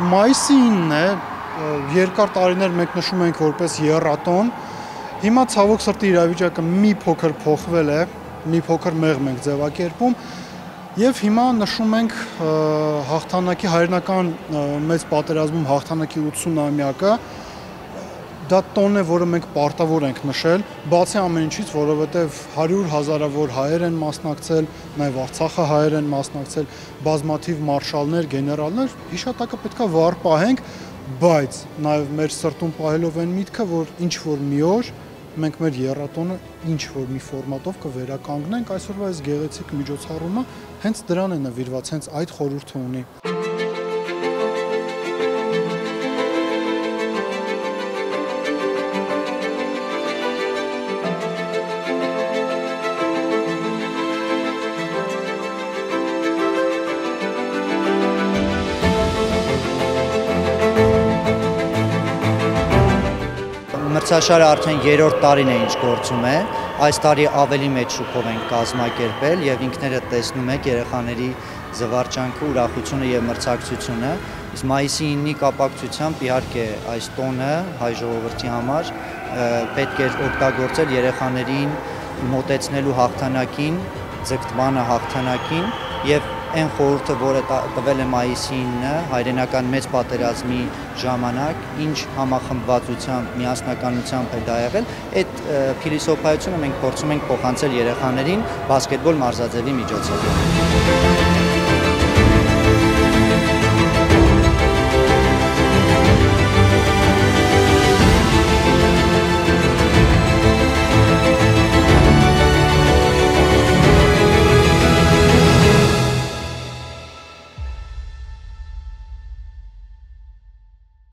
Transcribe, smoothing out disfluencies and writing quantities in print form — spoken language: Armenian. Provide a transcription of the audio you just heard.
Մայիսի 9-ն է, երկար տարիներ մենք նշում ենք որպես եռատոն, հիմա ցավոք սրտի իրավիճակը մի փոքր փոխվել է, մի փոքր մեղմ ենք ձևակերպում եւ հիմա նշում ենք հաղթանակի հայրենական մեծ պատերազմում հաղթանակի 80-ամյակը, դա տոն է, որը մենք պարտավոր ենք նշել, բացի ամեն ինչից, որովհետև 100 հազարավոր հայեր են մասնակցել, նաև Արցախը հայեր են մասնակցել, բազմաթիվ մարշալներ, գեներալներ, հիշատակը պետքա վառ պահենք, բայց նաև մեր սրտում պահելով այն միտքը, որ ինչ-որ մի օր մենք մեր եռատոնը ինչ-որ մի ֆորմատով կվերականգնենք, այսօրվա այս գեղեցիկ միջոցառումը հենց դրան է նվիրված, հենց այդ խորհուրդը ունի։ Մրցաշարը արդեն 3-րդ տարին է ինչ գործում է, այս տարի ավելի մեծ շուկով ենք կազմակերպել եւ ինքներդ տեսնում եք երեխաների զվարճանքը, ուրախությունը եւ մրցակցությունը, իսկ մայիսի 9-ի կապակցությամբ իհարկե այս տոնը հայ ժողովրդի համար պետք է օգտագործել երեխաներին մոտեցնելու հաղթանակին, ձգտմանը հաղթանակին եւ այն խորհուրդը, որը տվել է մայիսի 9-ը հայրենական մեծ պատերազմի ժամանակ, ինչ համախմբվածությամբ, միասնականությամբ է դա եղել, այդ փիլիսոփայությունը մենք փորձում ենք փոխանցել երեխաներին բասկետբոլ մարզաձևի միջոցով։